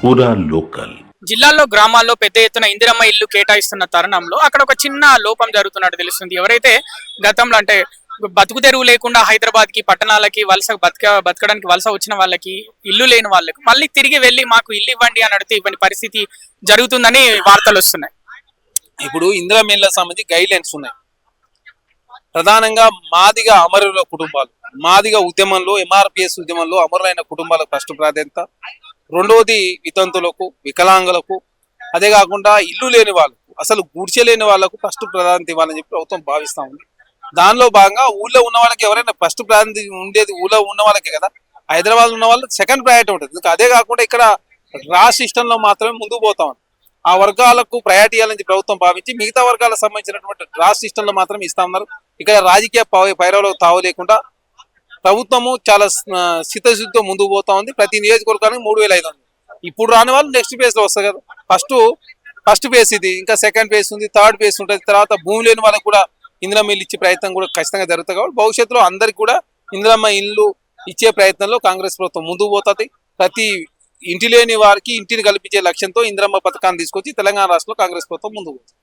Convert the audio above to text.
పూరా లోకల్. జిల్లాల్లో గ్రామాల్లో పెద్ద ఎత్తున ఇందిరమ్మ ఇల్లు కేటాయిస్తున్న తరుణంలో అక్కడ ఒక చిన్న లోపం జరుగుతున్నట్టు తెలుస్తుంది. ఎవరైతే గతంలో అంటే బతుకు తెరువు లేకుండా హైదరాబాద్ కి పట్టణాలకి బతకడానికి వలస వచ్చిన వాళ్ళకి ఇల్లు లేని వాళ్ళకి మళ్ళీ తిరిగి వెళ్ళి మాకు ఇల్లు ఇవ్వండి అని అడిగితే ఇవ్వని పరిస్థితి జరుగుతుందని వార్తలు వస్తున్నాయి. ఇప్పుడు ఇందిరమ్మ ఇళ్ళకి సంబంధించి గైడ్ లైన్స్ ఉన్నాయి. ప్రధానంగా మాదిగ అమరుల కుటుంబాలు, మాదిగ ఉద్యమంలో ఎంఆర్పిఎస్ ఉద్యమంలో అమరులైన కుటుంబాలకు ఫస్ట్ ప్రాధాన్యత. రెండవది వితంతులకు, వికలాంగులకు, అదే కాకుండా ఇల్లు లేని వాళ్ళకు, అసలు గుడిచెలేని వాళ్ళకు ఫస్ట్ ప్రాధాన్యత ఇవ్వాలని చెప్పి ప్రభుత్వం భావిస్తా ఉంది. దానిలో భాగంగా ఊళ్ళో ఉన్న వాళ్ళకి ఎవరైనా ఫస్ట్ ప్రాధాన్యత ఉండేది ఊళ్ళో ఉన్న వాళ్ళకే కదా. హైదరాబాద్ ఉన్న వాళ్ళు సెకండ్ ప్రయారిటీ ఉంటుంది. అదే కాకుండా ఇక్కడ రాష్ట్ర ఇష్టంలో మాత్రమే ముందుకు పోతాం. ఆ వర్గాలకు ప్రయారిటీ ఇవ్వాలని ప్రభుత్వం భావించి మిగతా వర్గాలకు సంబంధించినటువంటి రాష్ట్ర ఇష్టంలో మాత్రం ఇస్తా ఉన్నారు. ఇక్కడ రాజకీయ పైరవులకు తావు లేకుండా ప్రభుత్వము చాలా స్థితశుద్ధితో ముందుకు పోతా ఉంది. ప్రతి నియోజకవర్గానికి 3,500. ఇప్పుడు రాని వాళ్ళు నెక్స్ట్ ఫేజ్ లో వస్తారు కదా. ఫస్ట్ ఫేజ్ ఇది, ఇంకా సెకండ్ ఫేజ్ ఉంది, థర్డ్ ఫేజ్ ఉంటుంది. తర్వాత భూమి లేని వాళ్ళకి కూడా ఇందిరమ్మ ఇల్లు ఇచ్చే ప్రయత్నం కూడా ఖచ్చితంగా జరుగుతుంది. కాబట్టి భవిష్యత్తులో అందరికి కూడా ఇందిరమ్మ ఇల్లు ఇచ్చే ప్రయత్నంలో కాంగ్రెస్ ప్రభుత్వం ముందుకు పోతుంది. ప్రతి ఇంటి లేని వారికి ఇంటిని కల్పించే లక్ష్యంతో ఇందిరమ్మ పథకాన్ని తీసుకొచ్చి తెలంగాణ రాష్ట్రంలో కాంగ్రెస్ ప్రభుత్వం ముందుకు పోతుంది.